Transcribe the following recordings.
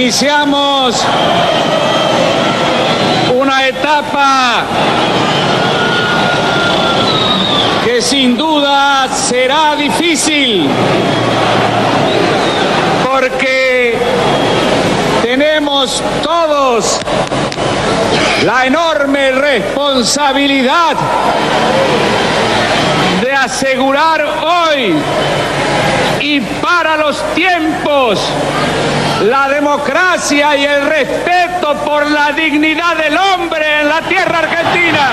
Iniciamos una etapa que sin duda será difícil, porque tenemos todos la enorme responsabilidad de asegurar hoy y para los tiempos la democracia y el respeto por la dignidad del hombre en la tierra argentina.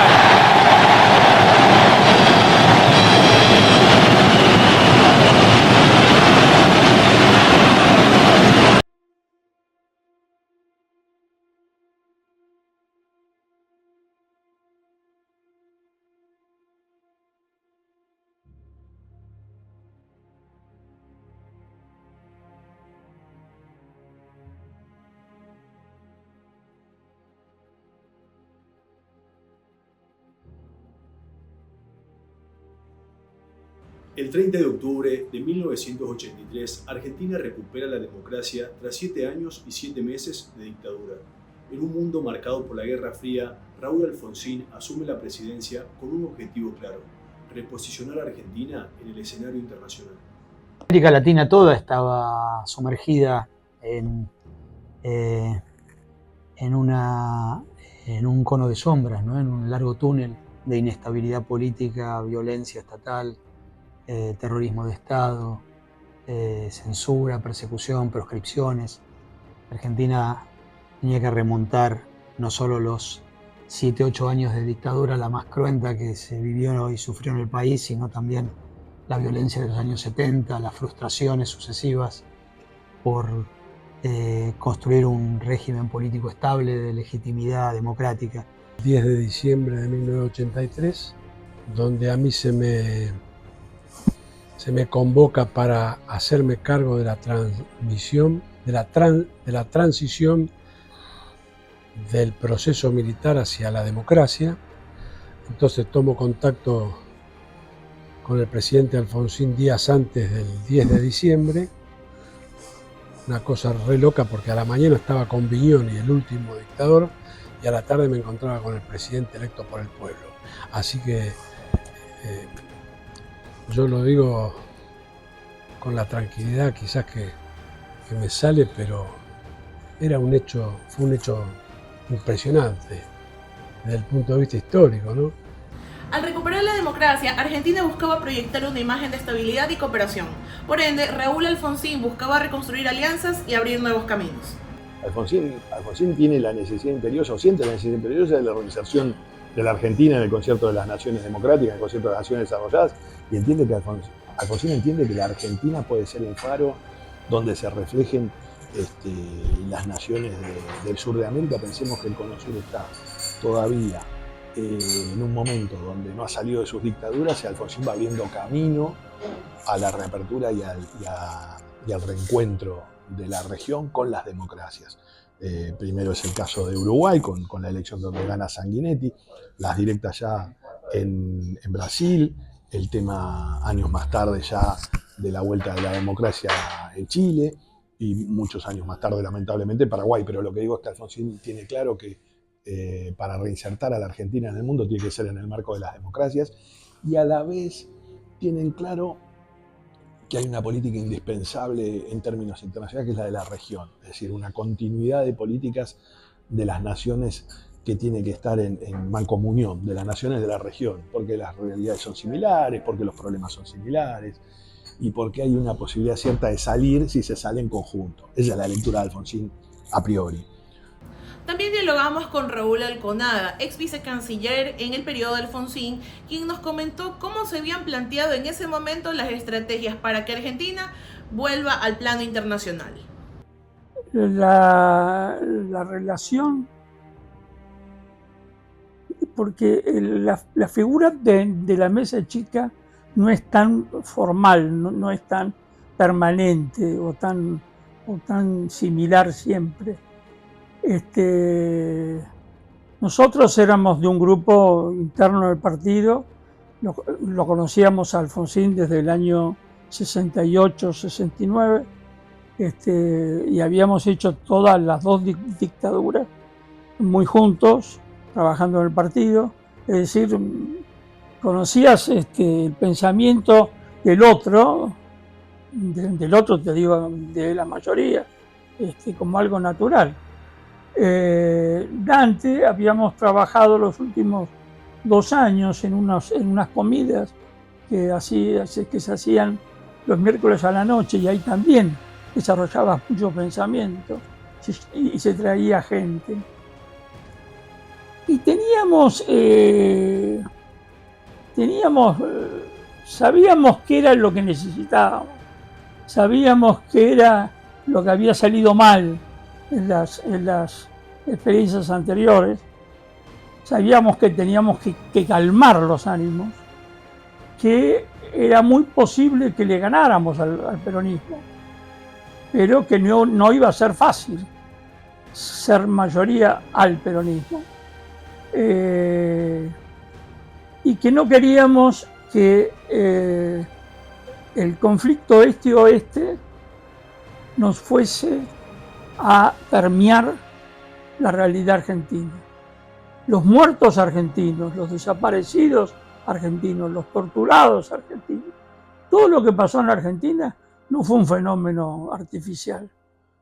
El 30 de octubre de 1983, Argentina recupera la democracia tras 7 años y 7 meses de dictadura. En un mundo marcado por la Guerra Fría, Raúl Alfonsín asume la presidencia con un objetivo claro: reposicionar a Argentina en el escenario internacional. América Latina toda estaba sumergida en un cono de sombras, ¿no? En un largo túnel de inestabilidad política, violencia estatal, terrorismo de Estado, censura, persecución, proscripciones. Argentina tenía que remontar no solo los 7-8 años de dictadura, la más cruenta que se vivió y sufrió en el país, sino también la violencia de los años 70, las frustraciones sucesivas por construir un régimen político estable de legitimidad democrática. 10 de diciembre de 1983, donde a mí se me convoca para hacerme cargo de la transición del proceso militar hacia la democracia. Entonces tomo contacto con el presidente Alfonsín días antes del 10 de diciembre. Una cosa re loca, porque a la mañana estaba con Viñoni, el último dictador, y a la tarde me encontraba con el presidente electo por el pueblo. Así que yo lo digo con la tranquilidad quizás que me sale, pero fue un hecho impresionante desde el punto de vista histórico, ¿no? Al recuperar la democracia, Argentina buscaba proyectar una imagen de estabilidad y cooperación. Por ende, Raúl Alfonsín buscaba reconstruir alianzas y abrir nuevos caminos. Alfonsín tiene la necesidad imperiosa, o siente la necesidad imperiosa de la organización de la Argentina en el concierto de las naciones democráticas, en el concierto de las naciones desarrolladas, y entiende que Alfonsín entiende que la Argentina puede ser el faro donde se reflejen las naciones del sur de América. Pensemos que el Cono Sur está todavía en un momento donde no ha salido de sus dictaduras, y Alfonsín va abriendo camino a la reapertura y al reencuentro de la región con las democracias. Primero es el caso de Uruguay, con la elección donde gana Sanguinetti, las directas ya en Brasil, el tema años más tarde ya de la vuelta de la democracia en Chile, y muchos años más tarde, lamentablemente, en Paraguay. Pero lo que digo es que Alfonsín tiene claro que para reinsertar a la Argentina en el mundo tiene que ser en el marco de las democracias, y a la vez tienen claro que hay una política indispensable en términos internacionales, que es la de la región, es decir, una continuidad de políticas de las naciones que tiene que estar en mancomunión, de las naciones de la región, porque las realidades son similares, porque los problemas son similares, y porque hay una posibilidad cierta de salir si se sale en conjunto. Esa es la lectura de Alfonsín a priori. También dialogamos con Raúl Alconada, ex vicecanciller en el periodo de Alfonsín, quien nos comentó cómo se habían planteado en ese momento las estrategias para que Argentina vuelva al plano internacional. La relación, porque la figura de la mesa chica no es tan formal, no es tan permanente o tan similar siempre. Nosotros éramos de un grupo interno del partido, lo conocíamos a Alfonsín desde el año 68, 69, y habíamos hecho todas las dos dictaduras muy juntos, trabajando en el partido. Es decir, conocías el pensamiento del otro, te digo, de la mayoría, como algo natural. Dante habíamos trabajado los últimos 2 años en unas comidas que se hacían los miércoles a la noche, y ahí también desarrollaba mucho pensamiento y se traía gente. Y sabíamos qué era lo que necesitábamos, sabíamos qué era lo que había salido mal en las experiencias anteriores, sabíamos que teníamos que calmar los ánimos, que era muy posible que le ganáramos al peronismo, pero que no iba a ser fácil ser mayoría al peronismo. Y que no queríamos que el conflicto este-oeste nos fuese a permear la realidad argentina. Los muertos argentinos, los desaparecidos argentinos, los torturados argentinos, todo lo que pasó en la Argentina no fue un fenómeno artificial,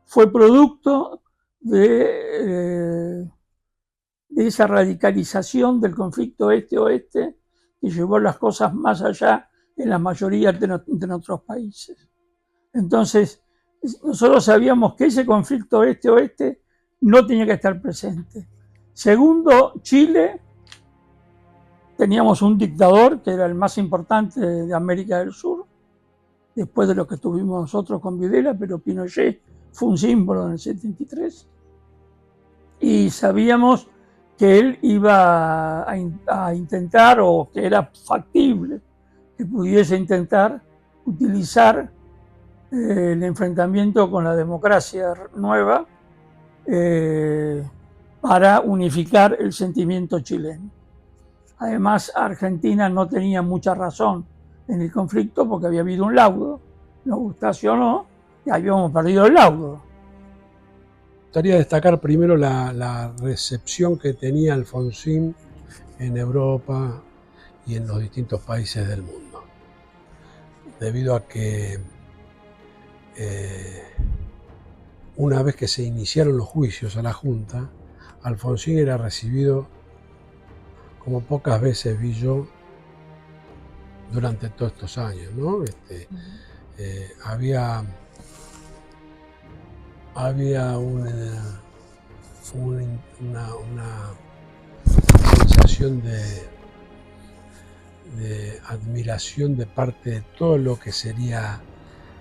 fue producto de esa radicalización del conflicto este-oeste que llevó las cosas más allá en la mayoría de nuestros países. Entonces, nosotros sabíamos que ese conflicto este-oeste no tenía que estar presente. Segundo, Chile, teníamos un dictador que era el más importante de América del Sur, después de lo que tuvimos nosotros con Videla, pero Pinochet fue un símbolo en el 73. Y sabíamos que él iba a intentar, o que era factible que pudiese intentar utilizar el enfrentamiento con la democracia nueva para unificar el sentimiento chileno. Además, Argentina no tenía mucha razón en el conflicto porque había habido un laudo, nos gustase o no, y habíamos perdido el laudo. Me gustaría destacar primero la recepción que tenía Alfonsín en Europa y en los distintos países del mundo, debido a que una vez que se iniciaron los juicios a la Junta, Alfonsín era recibido como pocas veces vi yo durante todos estos años, ¿no? Había una sensación de admiración de parte de todo lo que sería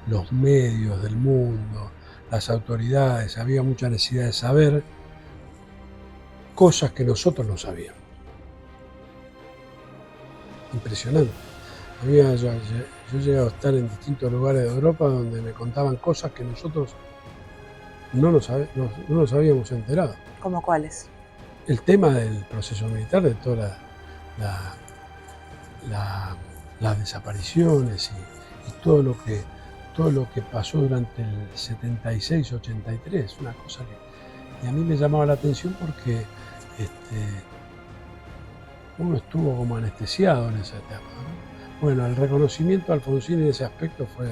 los medios del mundo, las autoridades. Había mucha necesidad de saber cosas que nosotros no sabíamos. Impresionante. Yo he llegado a estar en distintos lugares de Europa donde me contaban cosas que nosotros no nos habíamos enterado. ¿Cómo cuáles? El tema del proceso militar, de todas las desapariciones y todo lo que pasó durante el 76-83, una cosa que a mí me llamaba la atención porque uno estuvo como anestesiado en esa etapa, ¿no? Bueno, el reconocimiento a Alfonsín en ese aspecto fue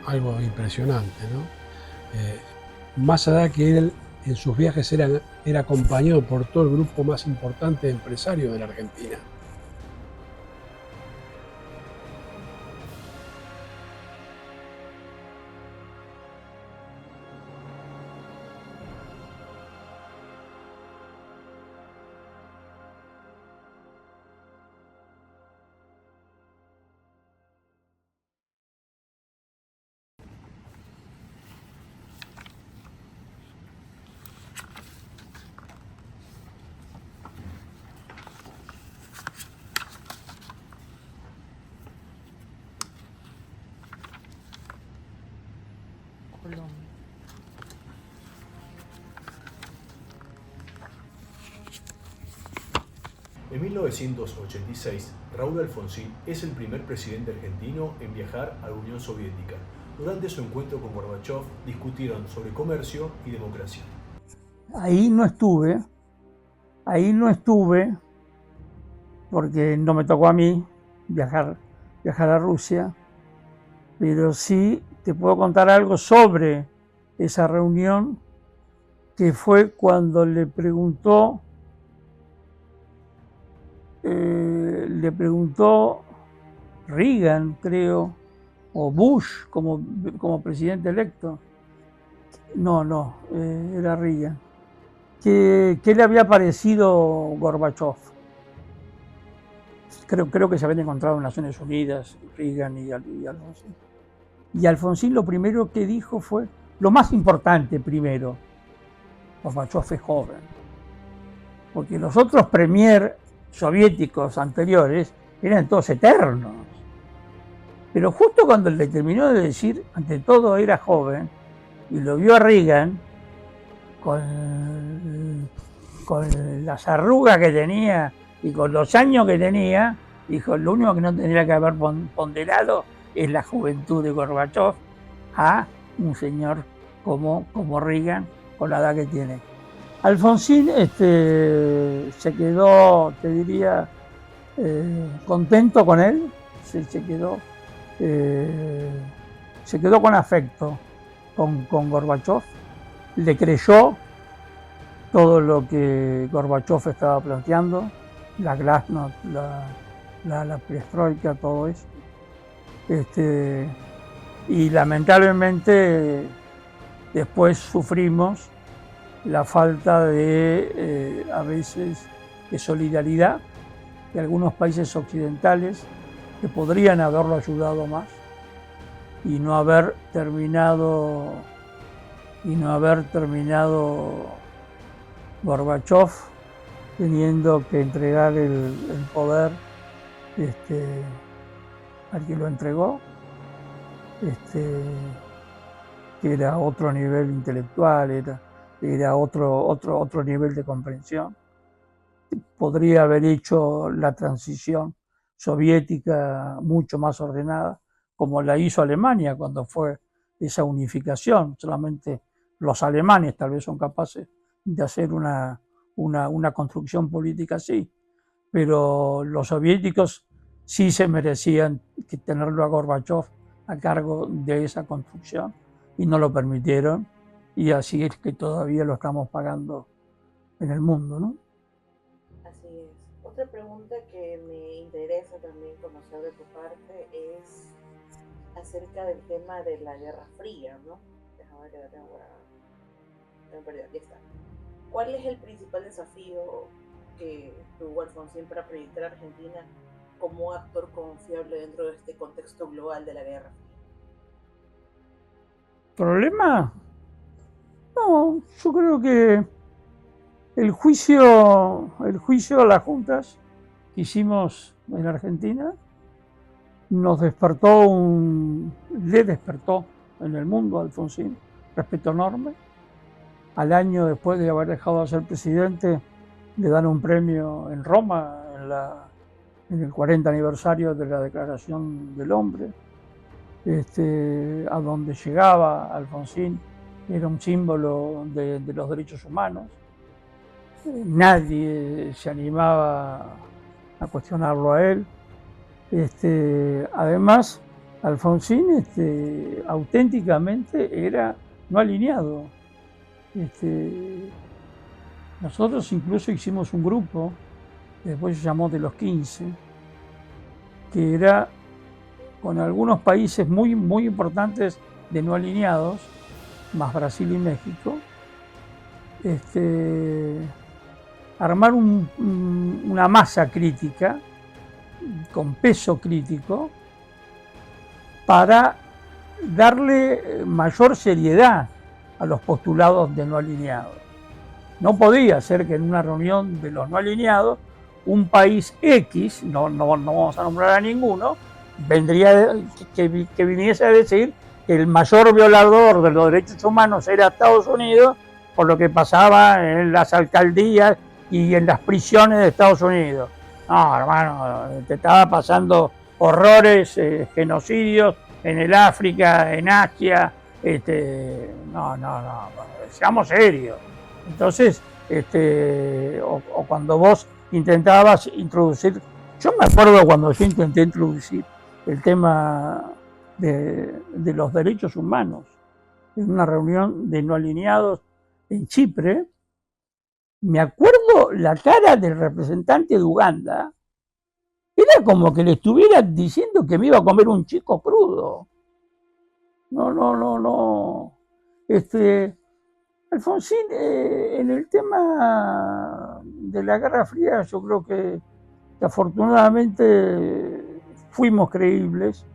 algo impresionante, ¿no? Más allá que él en sus viajes era acompañado por todo el grupo más importante de empresarios de la Argentina. En 1986, Raúl Alfonsín es el primer presidente argentino en viajar a la Unión Soviética, Durante su encuentro con Gorbachov discutieron sobre comercio y democracia. Ahí no estuve porque no me tocó a mí viajar a Rusia, pero sí te puedo contar algo sobre esa reunión, que fue cuando le preguntó Reagan, creo, o Bush como presidente electo. No, era Reagan. ¿Qué le había parecido Gorbachov? Creo que se habían encontrado en Naciones Unidas, Reagan y Alfonsín. Y Alfonsín lo primero que dijo fue, lo más importante primero, Gorbachov es joven. Porque los otros premier soviéticos anteriores eran todos eternos. Pero justo cuando le terminó de decir, ante todo era joven, y lo vio a Reagan con las arrugas que tenía y con los años que tenía, dijo, lo único que no tendría que haber ponderado es la juventud de Gorbachov a un señor como Reagan, con la edad que tiene. Alfonsín se quedó, te diría, contento con él, se quedó con afecto con Gorbachov, le creyó todo lo que Gorbachov estaba planteando, la glasnost, la perestroika, todo eso. Y lamentablemente después sufrimos la falta de, a veces, de solidaridad de algunos países occidentales que podrían haberlo ayudado más y no haber terminado Gorbachov teniendo que entregar el poder al que lo entregó, que era otro nivel intelectual, era otro nivel de comprensión. Podría haber hecho la transición soviética mucho más ordenada, como la hizo Alemania cuando fue esa unificación. Solamente los alemanes tal vez son capaces de hacer una construcción política así, pero los soviéticos sí se merecían tenerlo a Gorbachov a cargo de esa construcción y no lo permitieron, y así es que todavía lo estamos pagando en el mundo, ¿no? Así es. Otra pregunta que me interesa también conocer de tu parte es acerca del tema de la Guerra Fría, ¿no? Déjame ver que la tengo perdida, aquí está. ¿Cuál es el principal desafío que tuvo Alfonsín para proyectar a Argentina como actor confiable dentro de este contexto global de la Guerra Fría? ¿Problema? No, yo creo que el juicio a las juntas que hicimos en Argentina le despertó en el mundo a Alfonsín respeto enorme. Al año después de haber dejado de ser presidente, le dan un premio en Roma, en el 40 aniversario de la Declaración del Hombre, a donde llegaba Alfonsín era un símbolo de los derechos humanos. Nadie se animaba a cuestionarlo a él. Además, Alfonsín auténticamente era no alineado. Nosotros incluso hicimos un grupo, después se llamó de los 15, que era con algunos países muy, muy importantes de no alineados, más Brasil y México, armar una masa crítica, con peso crítico, para darle mayor seriedad a los postulados de no alineados. No podía ser que en una reunión de los no alineados, un país X, no vamos a nombrar a ninguno, que viniese a decir que el mayor violador de los derechos humanos era Estados Unidos, por lo que pasaba en las alcaldías y en las prisiones de Estados Unidos. No, hermano, te estaba pasando horrores, genocidios en el África, en Asia, no, seamos serios. Entonces, o cuando vos intentabas introducir, yo me acuerdo cuando yo intenté introducir el tema de los derechos humanos en una reunión de no alineados en Chipre, me acuerdo la cara del representante de Uganda, era como que le estuviera diciendo que me iba a comer un chico crudo. No. Alfonsín, en el tema de la Guerra Fría, yo creo que afortunadamente fuimos creíbles,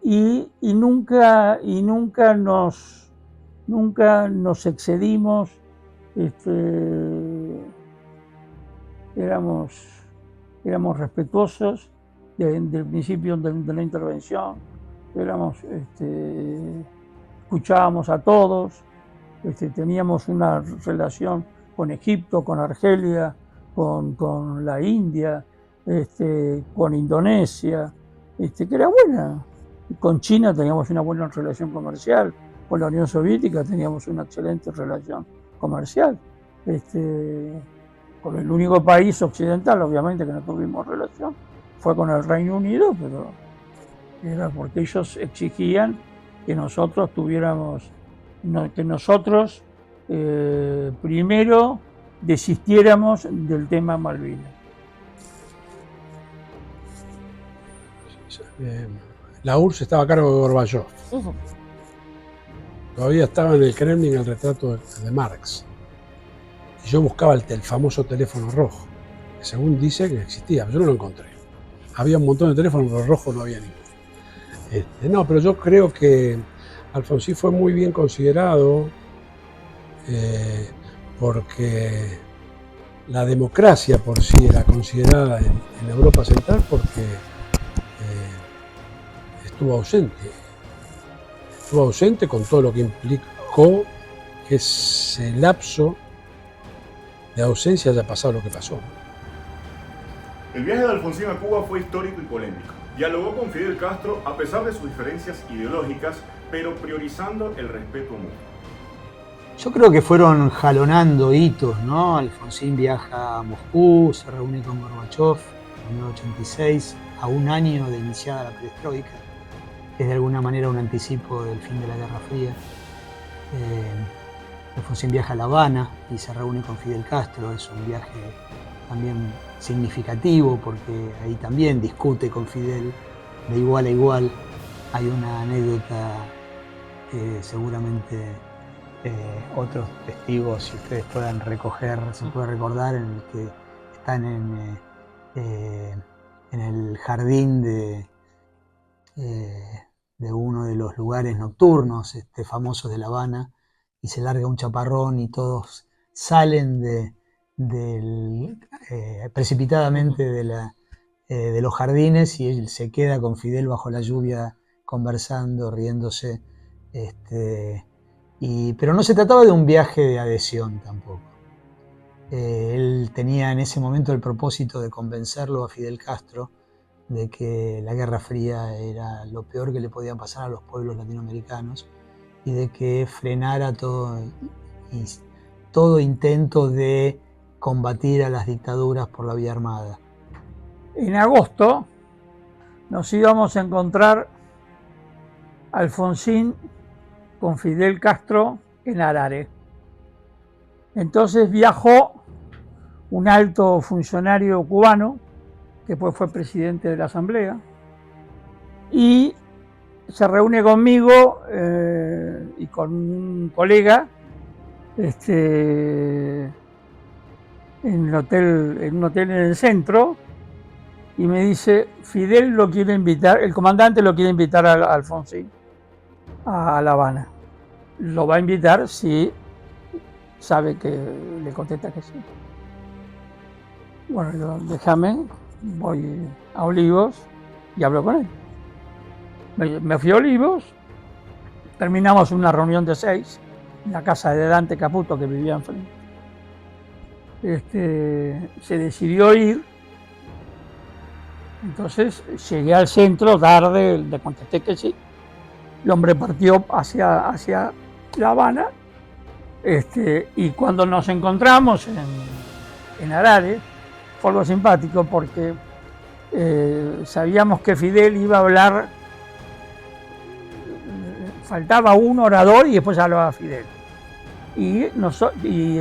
y nunca nos excedimos, éramos respetuosos del principio de la intervención, escuchábamos a todos, teníamos una relación con Egipto, con Argelia, con la India, con Indonesia, que era buena. Con China teníamos una buena relación comercial, con la Unión Soviética teníamos una excelente relación comercial. Con el único país occidental, obviamente, que no tuvimos relación fue con el Reino Unido, pero era porque ellos exigían que nosotros primero desistiéramos del tema Malvinas. La URSS estaba a cargo de Gorbachov. Todavía estaba en el Kremlin el retrato de Marx. Y yo buscaba el famoso teléfono rojo, que según dice que existía, pero yo no lo encontré. Había un montón de teléfonos, pero rojo no había ninguno. No, pero yo creo que Alfonsín fue muy bien considerado porque la democracia por sí era considerada en Europa Central porque estuvo ausente con todo lo que implicó que ese lapso de ausencia haya pasado lo que pasó. El viaje de Alfonsín a Cuba fue histórico y polémico. Dialogó con Fidel Castro a pesar de sus diferencias ideológicas, pero priorizando el respeto mutuo. Yo creo que fueron jalonando hitos, ¿no? Alfonsín viaja a Moscú, se reúne con Gorbachov en 1986, a un año de iniciada la perestroika, que es de alguna manera un anticipo del fin de la Guerra Fría. Alfonsín viaja a La Habana y se reúne con Fidel Castro, es un viaje también significativo porque ahí también discute con Fidel de igual a igual. Hay una anécdota que seguramente otros testigos, si ustedes puedan recoger, se puede recordar, en el que están en el jardín de uno de los lugares nocturnos famosos de La Habana, y se larga un chaparrón y todos salen precipitadamente de los jardines, y él se queda con Fidel bajo la lluvia conversando, riéndose. Pero no se trataba de un viaje de adhesión tampoco. Él tenía en ese momento el propósito de convencerlo a Fidel Castro de que la Guerra Fría era lo peor que le podía pasar a los pueblos latinoamericanos y de que frenara todo intento de combatir a las dictaduras por la vía armada. En agosto nos íbamos a encontrar Alfonsín con Fidel Castro en Harare. Entonces viajó un alto funcionario cubano, que después fue presidente de la Asamblea, y se reúne conmigo y con un colega en un hotel en el centro, y me dice: Fidel lo quiere invitar, el comandante lo quiere invitar a Alfonsín a La Habana. Lo va a invitar si sabe que le contesta que sí. Bueno, yo, déjame, voy a Olivos y hablo con él. Me fui a Olivos, terminamos una reunión de 6 en la casa de Dante Caputo, que vivía enfrente. Se decidió ir Entonces llegué al centro tarde, le contesté que sí. El hombre partió hacia La Habana, y cuando nos encontramos en Harare, fue algo simpático porque sabíamos que Fidel iba a hablar, faltaba un orador y después hablaba Fidel. Y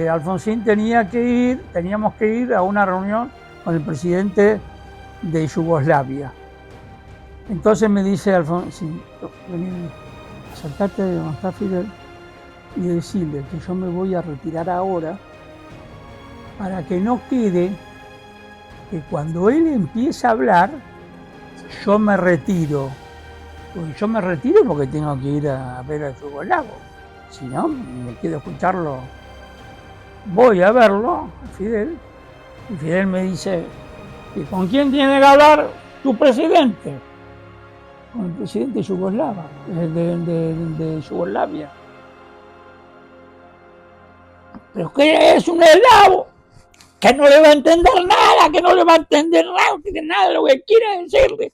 Alfonsín teníamos que ir a una reunión con el presidente de Yugoslavia. Entonces me dice Alfonsín, vení, acercate de donde está Fidel y decirle que yo me voy a retirar ahora para que no quede que cuando él empiece a hablar, yo me retiro. Porque yo me retiro porque tengo que ir a ver a Yugoslavia. Si no, me quiero escucharlo. Voy a verlo, a Fidel, y Fidel me dice, ¿y con quién tiene que hablar tu presidente? Con el presidente de Yugoslavia, de Yugoslavia. Pero que es un eslavo, que no le va a entender nada, que no le va a entender nada de lo que quiere decirle.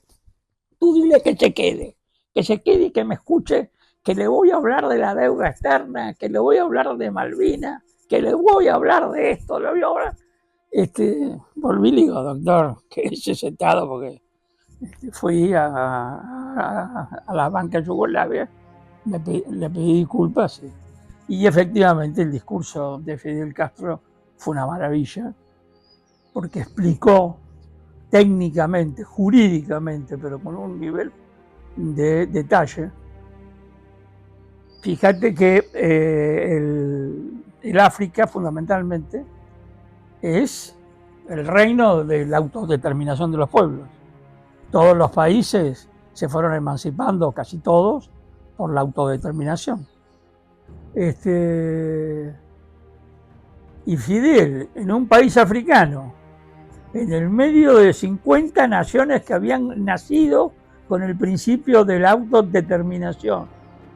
Tú dile que se quede y que me escuche, que le voy a hablar de la deuda externa, que le voy a hablar de Malvinas, que le voy a hablar de esto, le voy a hablar. Volví y le digo, doctor, quédese sentado porque fui a la banca Yugoslavia, le pedí disculpas y efectivamente el discurso de Fidel Castro fue una maravilla porque explicó técnicamente, jurídicamente, pero con un nivel de detalle. Fíjate que el África fundamentalmente es el reino de la autodeterminación de los pueblos. Todos los países se fueron emancipando, casi todos, por la autodeterminación. Y Fidel, en un país africano, en el medio de 50 naciones que habían nacido con el principio de la autodeterminación,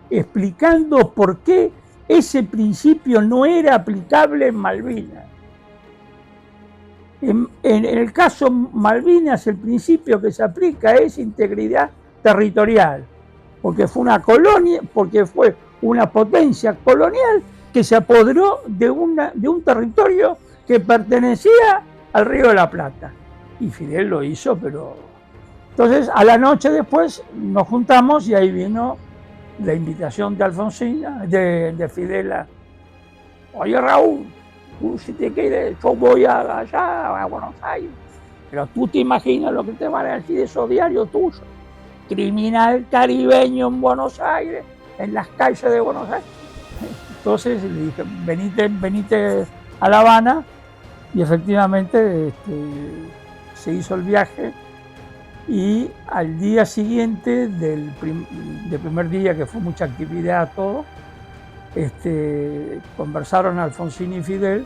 explicando por qué ese principio no era aplicable en Malvinas. En el caso Malvinas, el principio que se aplica es integridad territorial, porque fue una colonia, porque fue una potencia colonial que se apoderó de un territorio que pertenecía al Río de la Plata. Y Fidel lo hizo, pero... Entonces, a la noche después nos juntamos y ahí vino la invitación de Alfonsín, de Fidel. Oye, Raúl, tú si te quieres, yo voy allá a Buenos Aires, pero tú te imaginas lo que te van a decir de esos diarios tuyos. Criminal caribeño en Buenos Aires, en las calles de Buenos Aires. Entonces le dije, venite a La Habana, y efectivamente se hizo el viaje. Y al día siguiente del primer día, que fue mucha actividad, todo, conversaron Alfonsín y Fidel,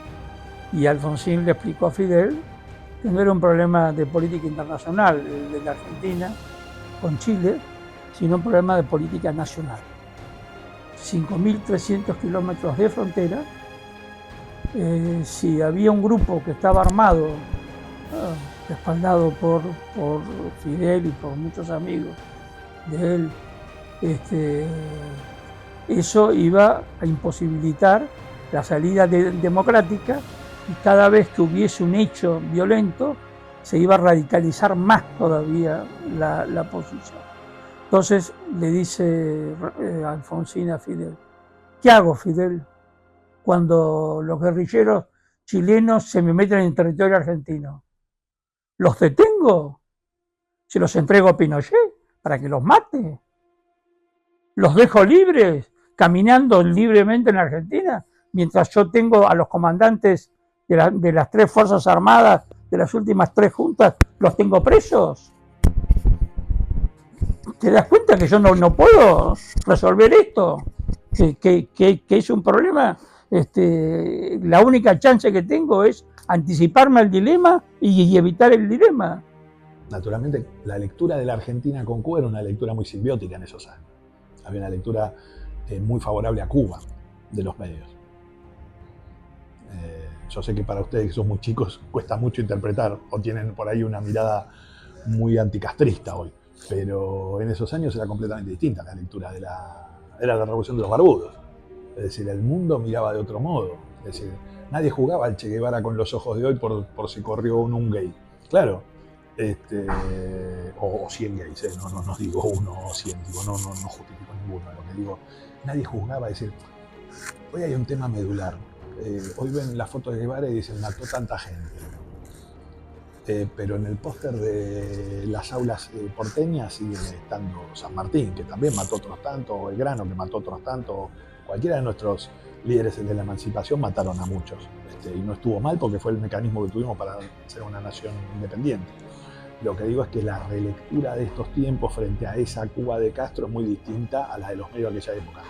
y Alfonsín le explicó a Fidel que no era un problema de política internacional de la Argentina con Chile, sino un problema de política nacional. 5.300 kilómetros de frontera. Si había un grupo que estaba armado, respaldado por Fidel y por muchos amigos de él, eso iba a imposibilitar la salida democrática, y cada vez que hubiese un hecho violento se iba a radicalizar más todavía la posición. Entonces le dice Alfonsín a Fidel, ¿qué hago, Fidel, cuando los guerrilleros chilenos se me meten en el territorio argentino? ¿Los detengo? ¿Se los entrego a Pinochet para que los mate? ¿Los dejo libres, caminando libremente en Argentina, mientras yo tengo a los comandantes de las 3 Fuerzas Armadas, de las últimas 3 juntas, los tengo presos? ¿Te das cuenta que yo no puedo resolver esto? Que es un problema. La única chance que tengo es anticiparme al dilema y evitar el dilema. Naturalmente, la lectura de la Argentina con Cuba era una lectura muy simbiótica en esos años. Había una lectura muy favorable a Cuba de los medios. Yo sé que para ustedes que son muy chicos cuesta mucho interpretar, o tienen por ahí una mirada muy anticastrista hoy, pero en esos años era completamente distinta la lectura era la revolución de los barbudos. Es decir, el mundo miraba de otro modo. Es decir, nadie jugaba al Che Guevara con los ojos de hoy por si corrió un gay. Claro, o 100 gays, no digo uno o 100, digo, no justifico ninguno. Lo que digo, nadie juzgaba, es decir, hoy hay un tema medular. Hoy ven la foto de Guevara y dicen, mató tanta gente. Pero en el póster de las aulas porteñas sigue estando San Martín, que también mató otros tantos, o Belgrano, que mató otros tantos. Cualquiera de nuestros líderes de la emancipación mataron a muchos. Y no estuvo mal porque fue el mecanismo que tuvimos para ser una nación independiente. Lo que digo es que la relectura de estos tiempos frente a esa Cuba de Castro es muy distinta a la de los medios de aquella época.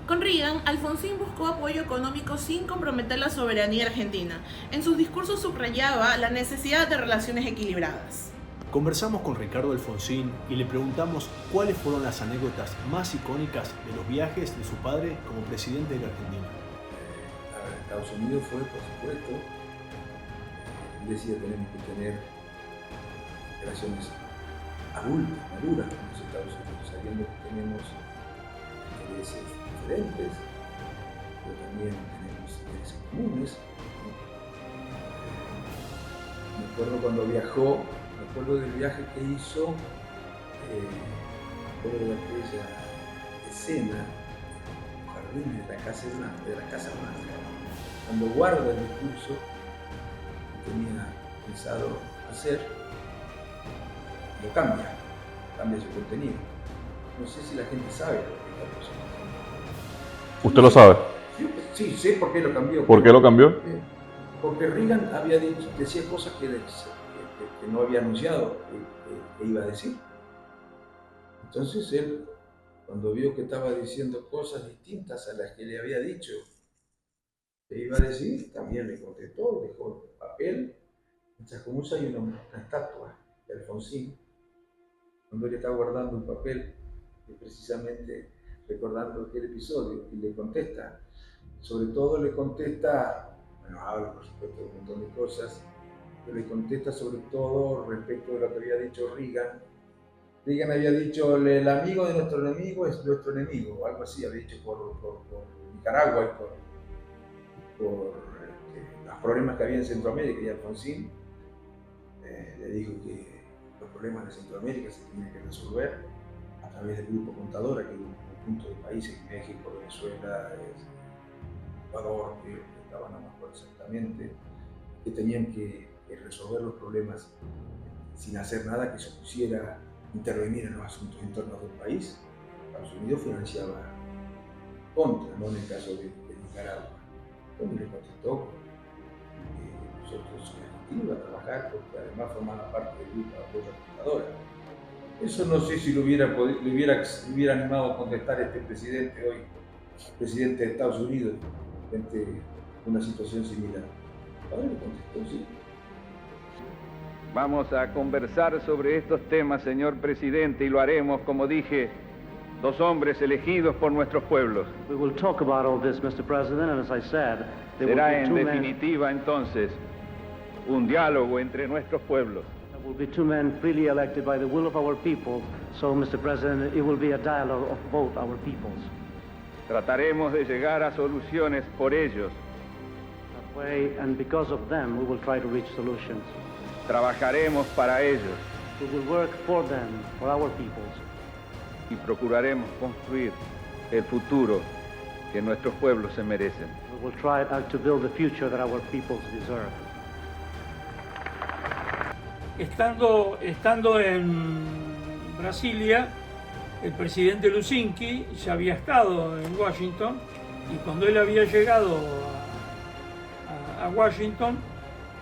Con Reagan, Alfonsín buscó apoyo económico sin comprometer la soberanía argentina. En sus discursos subrayaba la necesidad de relaciones equilibradas. Conversamos con Ricardo Alfonsín y le preguntamos cuáles fueron las anécdotas más icónicas de los viajes de su padre como presidente de la Argentina. A ver, Estados Unidos fue, por supuesto, él decía que tenemos que tener relaciones adultas, maduras con los Estados Unidos, sabiendo que tenemos intereses diferentes, pero también tenemos intereses comunes. Me acuerdo cuando viajó, me acuerdo del viaje que hizo, me acuerdo de aquella escena, los jardines de la Casa Blanca, cuando guarda el discurso que tenía pensado hacer, lo cambia su contenido. No sé si la gente sabe lo que cambió su contenido. ¿Usted lo sabe? Sí, sé por qué lo cambió. ¿Por qué lo cambió? Porque Reagan había decía cosas que no había anunciado que iba a decir. Entonces él, cuando vio que estaba diciendo cosas distintas a las que le había dicho que iba a decir, también le contestó, dejó el papel. En Chascomús hay una estatua de Alfonsín, cuando él está guardando un papel, precisamente recordando aquel episodio, y le contesta, sobre todo le contesta, bueno, habla por supuesto de un montón de cosas, pero le contesta sobre todo respecto de lo que había dicho Reagan. Reagan había dicho, el amigo de nuestro enemigo es nuestro enemigo, o algo así, había dicho por Nicaragua y por los problemas que había en Centroamérica, y Alfonsín le dijo que los problemas de Centroamérica se tenían que resolver a través del Grupo Contadora, que es un conjunto de países, México, Venezuela, Ecuador, que estaban, no me acuerdo exactamente, que tenían que resolver los problemas sin hacer nada que supusiera intervenir en los asuntos internos del país. Estados Unidos financiaba contra, no en el caso de Nicaragua. Entonces le contestó que nosotros iba a trabajar porque además formaba parte del grupo de apoyo Contadora. Eso no sé si lo hubiera animado a contestar este presidente hoy, presidente de Estados Unidos, frente a una situación similar. Ahora le contestó, sí. Vamos a conversar sobre estos temas, señor presidente, y lo haremos, como dije, dos hombres elegidos por nuestros pueblos. We will talk about all this, Mr. President, and as I said, será en definitiva entonces un diálogo entre nuestros pueblos. There will be two men freely elected by the will of our people, so, Mr. President, it will be a dialogue of both our peoples. Trataremos de llegar a soluciones por ellos. That way, and because of them, we will try to reach solutions. Trabajaremos para ellos. We will work for them, for our peoples. Y procuraremos construir el futuro que nuestros pueblos se merecen. We will try to build the future that our peoples deserve. Estando en Brasilia, el presidente Lusinki ya había estado en Washington, y cuando él había llegado a Washington,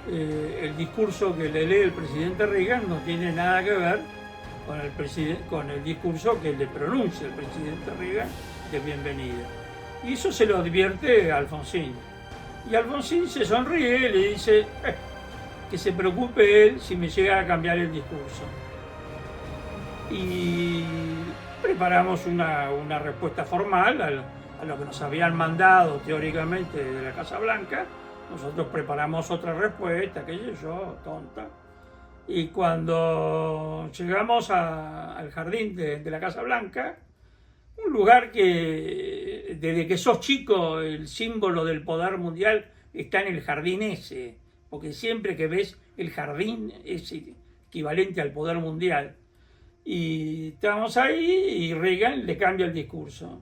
el discurso que le lee el presidente Reagan no tiene nada que ver con el discurso que le pronuncia el presidente Reagan de bienvenida. Y eso se lo advierte a Alfonsín. Y Alfonsín se sonríe y le dice que se preocupe él si me llega a cambiar el discurso. Y preparamos una respuesta formal a lo que nos habían mandado teóricamente de la Casa Blanca. Nosotros preparamos otra respuesta, aquello yo, tonta. Y cuando llegamos al jardín de la Casa Blanca, un lugar que desde que sos chico el símbolo del poder mundial está en el jardín ese, porque siempre que ves el jardín es equivalente al poder mundial. Y estábamos ahí y Reagan le cambia el discurso.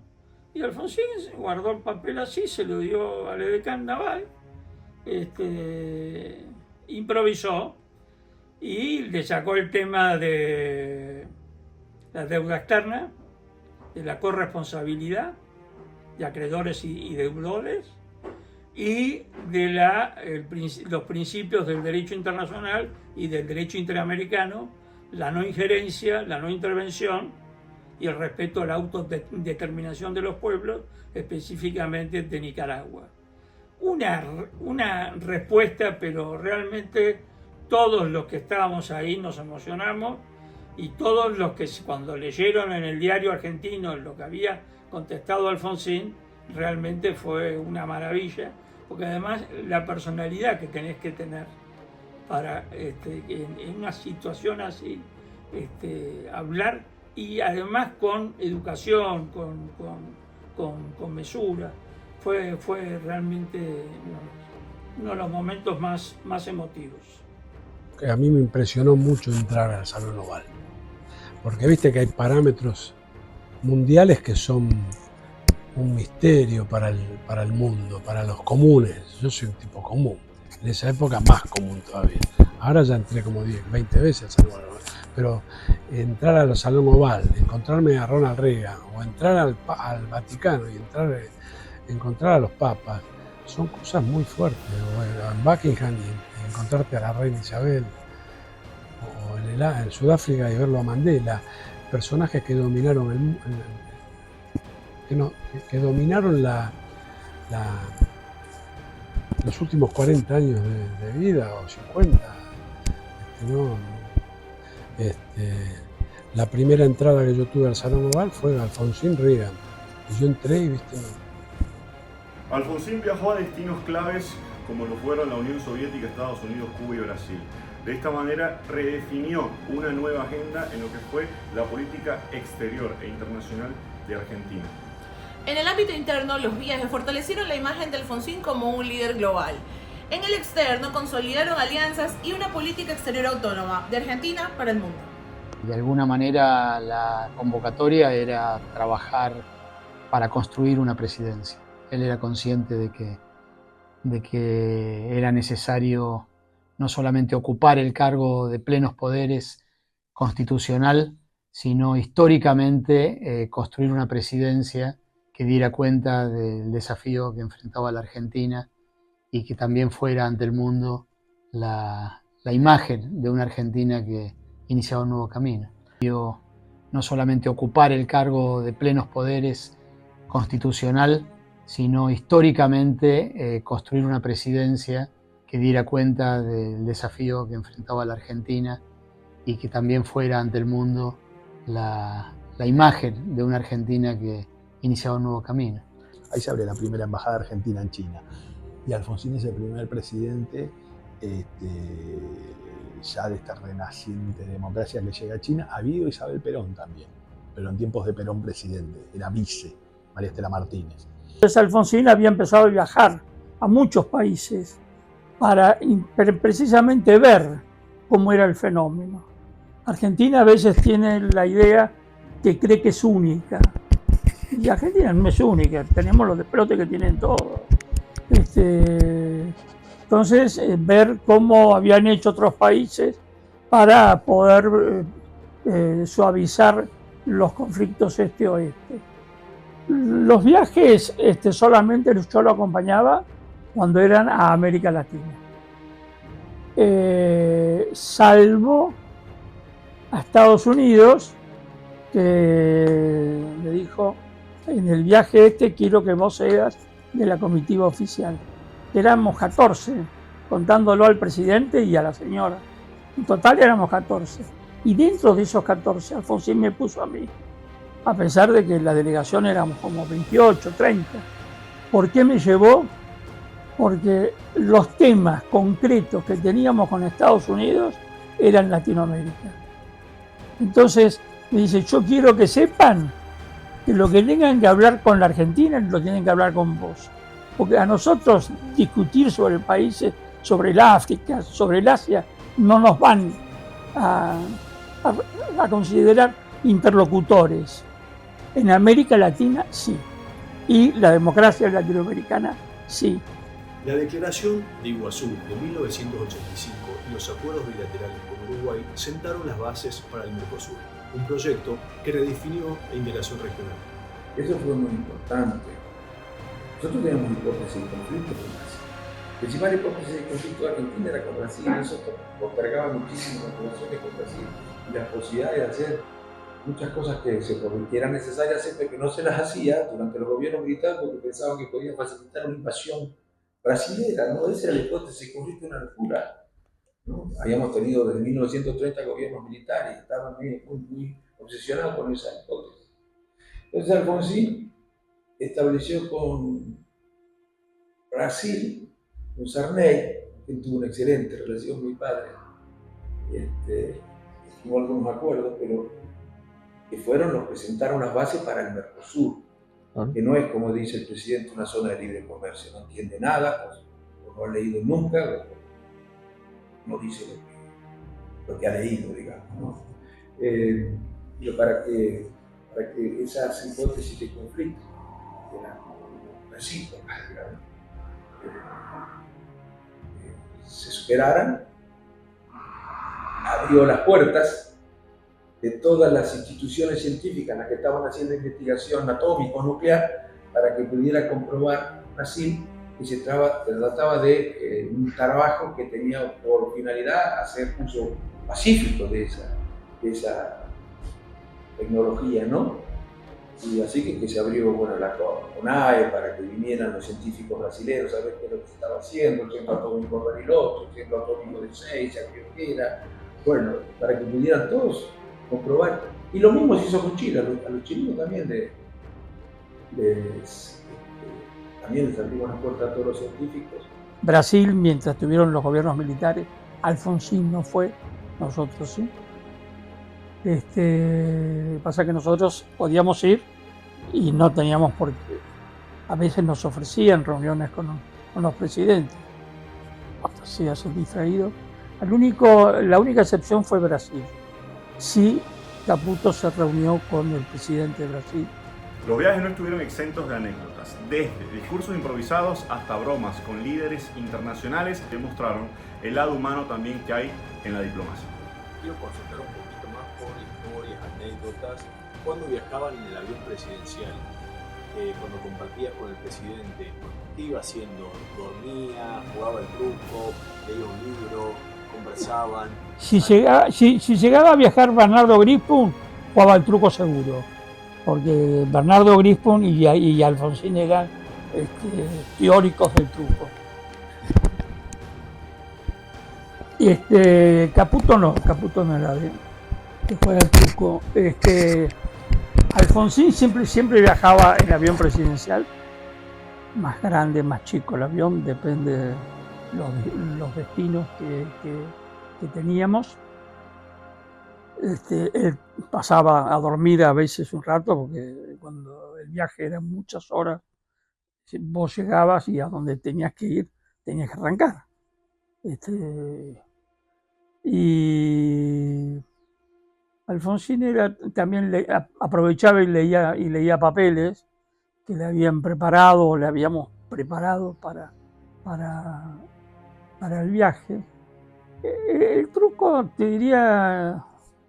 Y Alfonsín guardó el papel así, se lo dio al edecán naval, improvisó y le sacó el tema de la deuda externa, de la corresponsabilidad de acreedores y deudores, y de los principios del derecho internacional y del derecho interamericano, la no injerencia, la no intervención y el respeto a la autodeterminación de los pueblos, específicamente de Nicaragua. Una respuesta, pero realmente todos los que estábamos ahí nos emocionamos, y todos los que cuando leyeron en el diario argentino lo que había contestado Alfonsín, realmente fue una maravilla, porque además la personalidad que tenés que tener para en una situación así, hablar, y además con educación, con mesura, fue realmente uno de los momentos más emotivos. A mí me impresionó mucho entrar al Salón Oval, porque viste que hay parámetros mundiales que son un misterio para el mundo, para los comunes. Yo soy un tipo común, en esa época más común todavía. Ahora ya entré como 10, 20 veces al Salón Oval, pero entrar al Salón Oval, encontrarme a Ronald Reagan, o entrar al Vaticano y encontrar a los papas, son cosas muy fuertes. O en Buckingham y encontrarte a la reina Isabel, o en Sudáfrica y verlo a Mandela, personajes que dominaron que dominaron los últimos 40 años de vida, o 50. La primera entrada que yo tuve al Salón Oval fue Alfonsín Reagan, y yo entré y viste. Alfonsín viajó a destinos claves como lo fueron la Unión Soviética, Estados Unidos, Cuba y Brasil. De esta manera redefinió una nueva agenda en lo que fue la política exterior e internacional de Argentina. En el ámbito interno, los viajes fortalecieron la imagen de Alfonsín como un líder global. En el externo, consolidaron alianzas y una política exterior autónoma de Argentina para el mundo. De alguna manera, la convocatoria era trabajar para construir una presidencia. Él era consciente de que era necesario no solamente ocupar el cargo de plenos poderes constitucional, sino históricamente construir una presidencia que diera cuenta del desafío que enfrentaba la Argentina y que también fuera ante el mundo la imagen de una Argentina que iniciaba un nuevo camino. No solamente ocupar el cargo de plenos poderes constitucional, sino históricamente construir una presidencia que diera cuenta del desafío que enfrentaba la Argentina y que también fuera ante el mundo la imagen de una Argentina que iniciaba un nuevo camino. Ahí se abre la primera embajada argentina en China, y Alfonsín es el primer presidente ya de esta renaciente democracia que llega a China. Ha habido Isabel Perón también, pero en tiempos de Perón presidente, era vice María Estela Martínez. Entonces Alfonsín había empezado a viajar a muchos países para precisamente ver cómo era el fenómeno. Argentina a veces tiene la idea que cree que es única, y Argentina no es única, tenemos los desplotes que tienen todos. Entonces, ver cómo habían hecho otros países para poder suavizar los conflictos este-oeste. Los viajes solamente yo lo acompañaba cuando eran a América Latina. Salvo a Estados Unidos, que me dijo, en el viaje quiero que vos seas de la comitiva oficial. Éramos 14, contándolo al presidente y a la señora. En total éramos 14. Y dentro de esos 14, Alfonsín me puso a mí, a pesar de que la delegación éramos como 28, 30. ¿Por qué me llevó? Porque los temas concretos que teníamos con Estados Unidos era en Latinoamérica. Entonces me dice, yo quiero que sepan que lo que tengan que hablar con la Argentina lo tienen que hablar con vos. Porque a nosotros discutir sobre países, sobre el África, sobre el Asia, no nos van a considerar interlocutores. En América Latina sí. Y la democracia latinoamericana sí. La Declaración de Iguazú de 1985 y los acuerdos bilaterales con Uruguay sentaron las bases para el Mercosur, un proyecto que redefinió la integración regional. Eso fue muy importante. Nosotros teníamos hipótesis de conflicto con Brasil. La principal hipótesis de conflicto de Argentina era con Brasil, y eso postergaba muchísimo las relaciones con Brasil y las posibilidades de hacer muchas cosas que eran necesarias hacer, pero que no se las hacía durante los gobiernos militares porque pensaban que podían facilitar una invasión brasilera, ¿no? Esa era la hipótesis de conflicto, una locura, ¿no? Habíamos tenido desde 1930 gobiernos militares y estaban muy obsesionados con esa hipótesis. Entonces Alfonsín estableció con Brasil, con Sarney, que tuvo una excelente relación con mi padre, hubo algunos acuerdos, pero que fueron los que sentaron las bases para el Mercosur, que no es, como dice el presidente, una zona de libre comercio, no entiende nada, o no ha leído nunca, o no dice lo que ha leído, digamos, ¿no? Pero para que esas hipótesis de conflicto eran recíprocas, digamos, se superaran, abrió las puertas de todas las instituciones científicas, las que estaban haciendo investigación atómico-nuclear, para que pudiera comprobar Brasil que se trataba de un trabajo que tenía por finalidad hacer uso pacífico de esa tecnología, ¿no? Y así que se abrió, bueno, la CONAE para que vinieran los científicos brasileños a ver qué es lo que se estaba haciendo, el centro atómico de Bariloche, el centro atómico de Ezeiza, que era, bueno, para que pudieran todos comprobar. Y lo mismo se hizo con Chile, a los chilenos también también les abrimos las puertas a todos los científicos. Brasil, mientras tuvieron los gobiernos militares, Alfonsín no fue, nosotros sí. Pasa que nosotros podíamos ir y no teníamos por qué. A veces nos ofrecían reuniones con los presidentes, hasta se hacen distraídos. La única excepción fue Brasil. Sí, Caputo se reunió con el presidente de Brasil. Los viajes no estuvieron exentos de anécdotas. Desde discursos improvisados hasta bromas con líderes internacionales demostraron el lado humano también que hay en la diplomacia. Quiero consultar un poquito más por historias, anécdotas. Cuando viajaban en el avión presidencial, cuando compartía con el presidente, ¿qué iba haciendo? ¿Dormía? ¿Jugaba el truco? ¿Leía un libro? ¿Conversaban? Si llegaba a viajar Bernardo Grispun, jugaba el truco seguro, porque Bernardo Grispun y Alfonsín eran teóricos del truco. Caputo no era de que juega el truco. Alfonsín siempre viajaba en avión presidencial, más grande, más chico el avión, depende de los destinos que teníamos. Él pasaba a dormir a veces un rato, porque cuando el viaje era muchas horas, vos llegabas y a donde tenías que ir, tenías que arrancar. Y Alfonsín también aprovechaba y leía papeles que le habían preparado o le habíamos preparado para el viaje. El truco, te diría,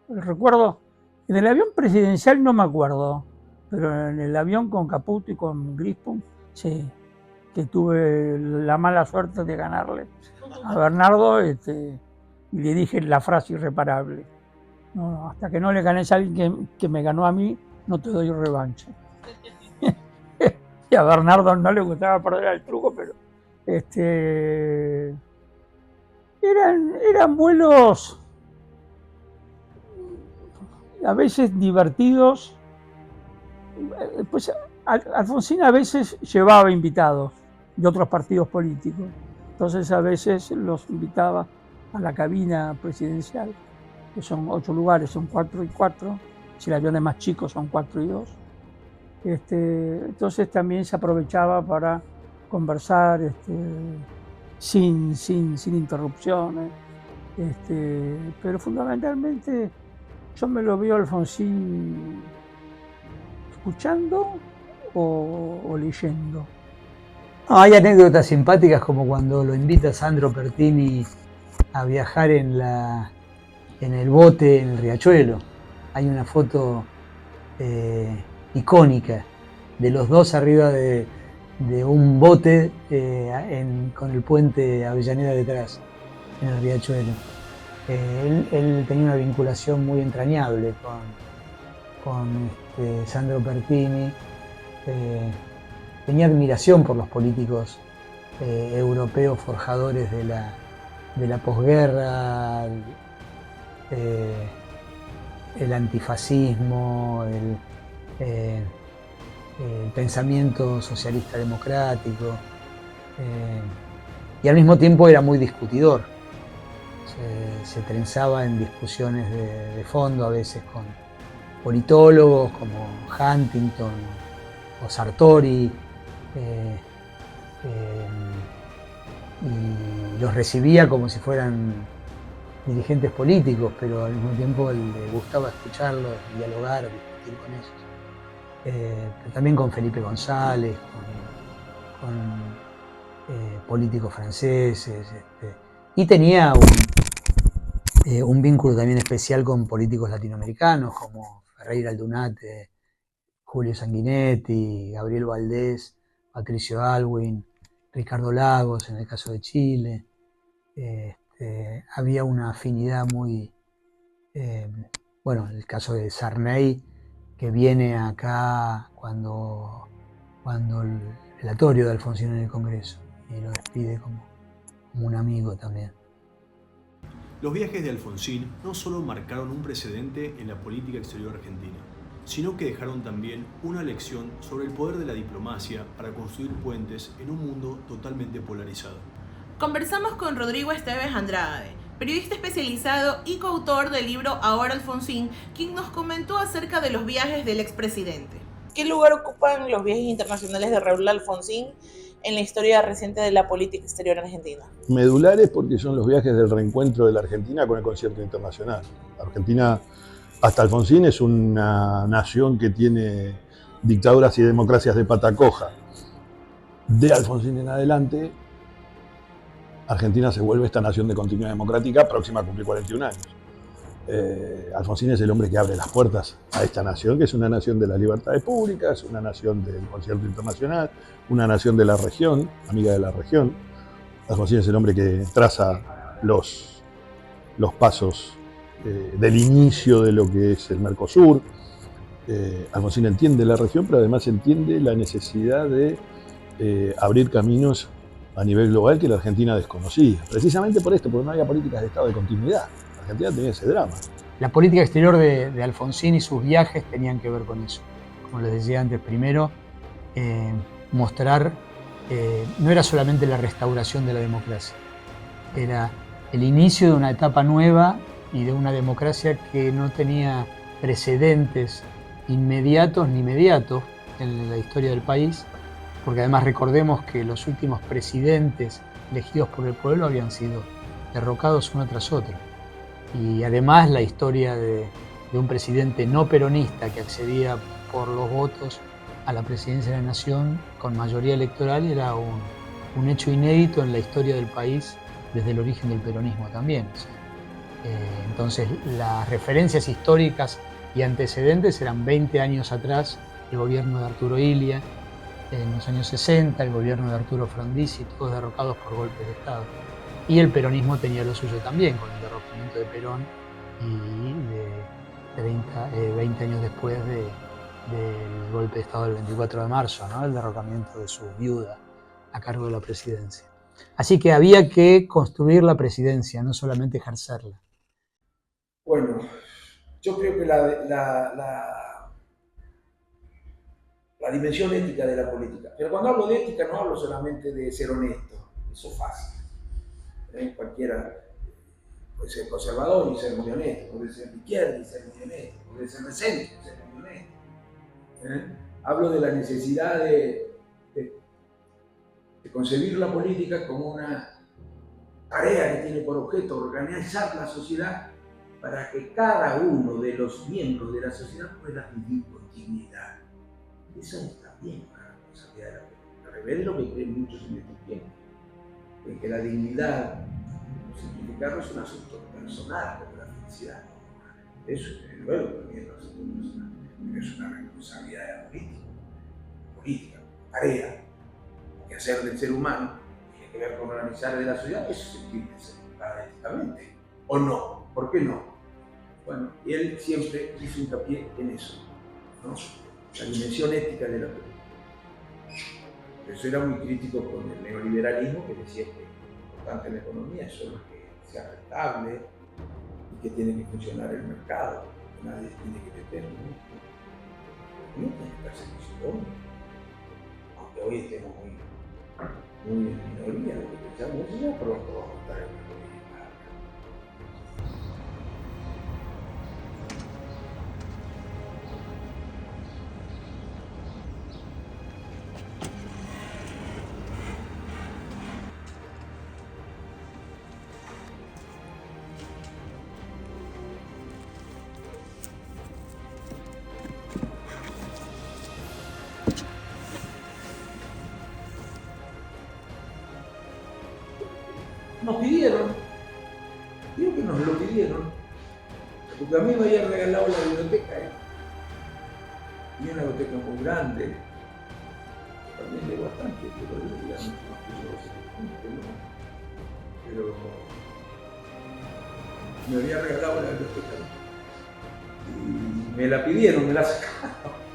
recuerdo, en el avión presidencial no me acuerdo, pero en el avión con Caputo y con Grispun, sí, que tuve la mala suerte de ganarle a Bernardo, y le dije la frase irreparable: no, hasta que no le ganes a alguien que me ganó a mí, no te doy revancha. Y a Bernardo no le gustaba perder el truco, pero eran vuelos a veces divertidos. Pues Alfonsín a veces llevaba invitados de otros partidos políticos, entonces a veces los invitaba a la cabina presidencial, que son 8 lugares, son 4 y 4, si el avión es más chico son 4 y 2. Entonces también se aprovechaba para conversar sin interrupciones, pero fundamentalmente yo me lo veo a Alfonsín escuchando o leyendo. Hay anécdotas simpáticas como cuando lo invita Sandro Pertini a viajar en el bote en el Riachuelo. Hay una foto icónica de los dos arriba de un bote con el puente Avellaneda detrás, en el Riachuelo. Él tenía una vinculación muy entrañable con Sandro Pertini. Tenía admiración por los políticos europeos forjadores de la posguerra, el antifascismo, el pensamiento socialista democrático, y al mismo tiempo era muy discutidor. Se trenzaba en discusiones de fondo, a veces con politólogos como Huntington o Sartori, y los recibía como si fueran dirigentes políticos, pero al mismo tiempo le gustaba escucharlos, dialogar, discutir con ellos. Pero también con Felipe González, con políticos franceses, y tenía un vínculo también especial con políticos latinoamericanos como Ferreira Aldunate, Julio Sanguinetti, Gabriel Valdés, Patricio Aylwin, Ricardo Lagos en el caso de Chile. Había una afinidad muy... el caso de Sarney, que viene acá cuando el velatorio de Alfonsín en el Congreso y lo despide como un amigo también. Los viajes de Alfonsín no solo marcaron un precedente en la política exterior argentina, sino que dejaron también una lección sobre el poder de la diplomacia para construir puentes en un mundo totalmente polarizado. Conversamos con Rodrigo Esteves Andrade, periodista especializado y coautor del libro Ahora Alfonsín, quien nos comentó acerca de los viajes del expresidente. ¿Qué lugar ocupan los viajes internacionales de Raúl Alfonsín en la historia reciente de la política exterior argentina? Medulares porque son los viajes del reencuentro de la Argentina con el concierto internacional. Argentina, hasta Alfonsín, es una nación que tiene dictaduras y democracias de pata coja. De Alfonsín en adelante, Argentina se vuelve esta nación de continuidad democrática próxima a cumplir 41 años. Alfonsín es el hombre que abre las puertas a esta nación, que es una nación de las libertades públicas, una nación del concierto internacional, una nación de la región, amiga de la región. Alfonsín es el hombre que traza los pasos del inicio de lo que es el Mercosur. Alfonsín entiende la región, pero además entiende la necesidad de abrir caminos a nivel global que la Argentina desconocía. Precisamente por esto, porque no había políticas de Estado de continuidad. La Argentina tenía ese drama. La política exterior de Alfonsín y sus viajes tenían que ver con eso. Como les decía antes, primero, mostrar, no era solamente la restauración de la democracia, era el inicio de una etapa nueva y de una democracia que no tenía precedentes inmediatos ni mediatos en la historia del país, porque además recordemos que los últimos presidentes elegidos por el pueblo habían sido derrocados uno tras otro. Y además la historia de un presidente no peronista que accedía por los votos a la presidencia de la nación con mayoría electoral era un hecho inédito en la historia del país desde el origen del peronismo también. Entonces las referencias históricas y antecedentes eran 20 años atrás, el gobierno de Arturo Illia, en los años 60, el gobierno de Arturo Frondizi, todos derrocados por golpes de Estado. Y el peronismo tenía lo suyo también, con el derrocamiento de Perón y de 20 años después del golpe de Estado del 24 de marzo, ¿no? El derrocamiento de su viuda a cargo de la presidencia. Así que había que construir la presidencia, no solamente ejercerla. Bueno, yo creo que la dimensión ética de la política, pero cuando hablo de ética no hablo solamente de ser honesto, eso es fácil. Cualquiera Puede ser conservador y ser muy honesto, puede ser de izquierda y ser muy honesto, puede ser de centro y ser muy honesto. Hablo de la necesidad de concebir la política como una tarea que tiene por objeto organizar la sociedad para que cada uno de los miembros de la sociedad pueda vivir con dignidad. Eso está bien para la responsabilidad de la política. Al revés de lo que creen muchos en este tiempo, de que la dignidad, simplificarlo, es un asunto personal, como la felicidad. Eso, desde luego, también es un asunto personal, pero es una responsabilidad de la política. La política, tarea, que hacer del ser humano, tiene que ver con organizar de la sociedad, eso se tiene que ser paradójicamente. ¿O no? ¿Por qué no? Bueno, y él siempre hizo hincapié en eso, ¿no? La dimensión ética de la política. Por eso era muy crítico con el neoliberalismo, que decía que lo importante en la economía es solo que sea rentable y que tiene que funcionar el mercado, que nadie tiene que meter, ¿no? No tiene que hacer eso, aunque hoy estemos muy en minoría, lo que pensamos es ya pronto vamos a estar en la economía. Nos pidieron, creo que nos lo pidieron, porque a mí me habían regalado la biblioteca, y una biblioteca muy grande, también leí bastante, pero leía mucho más que yo, ¿no? Pero me había regalado la biblioteca, y me la pidieron, me la sacaron.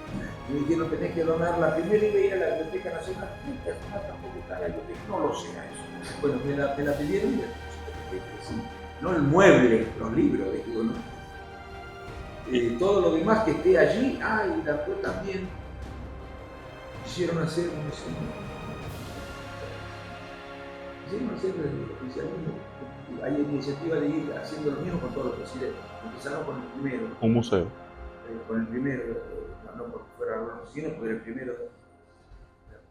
Me dijeron, tenés que donarla primero y voy a ir a la Biblioteca Nacional. Tampoco está la biblioteca, no lo sé eso. Bueno, me la pidieron y sí. No el mueble, los libros, digo, ¿no? Todo lo demás que esté allí, y después también quisieron hacer el oficialismo. Hay iniciativa de ir haciendo lo mismo con todos los presidentes. Empezaron con el primero. Un museo. Con el primero, no porque fuera Rolando, sino porque era el primero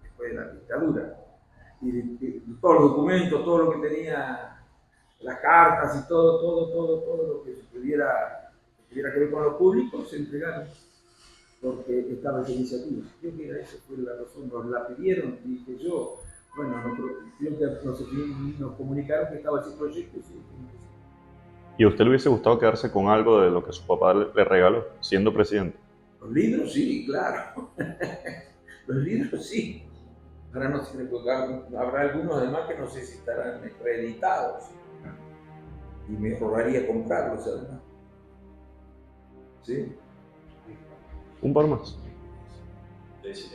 después de la dictadura. Y todos los documentos, todo lo que tenía, las cartas y todo lo que tuviera que ver con lo público, se entregaron porque estaba esa iniciativa. Creo que esa fue la razón, nos la pidieron y dije yo, bueno, creo que nos comunicaron que estaba ese proyecto. ¿Y a usted le hubiese gustado quedarse con algo de lo que su papá le regaló, siendo presidente? Los libros sí, claro. Los libros sí. Ahora no sé, habrá algunos además que no sé si estarán reeditados. Y me robaría comprarlos además. ¿Sí? Un par más. Sí.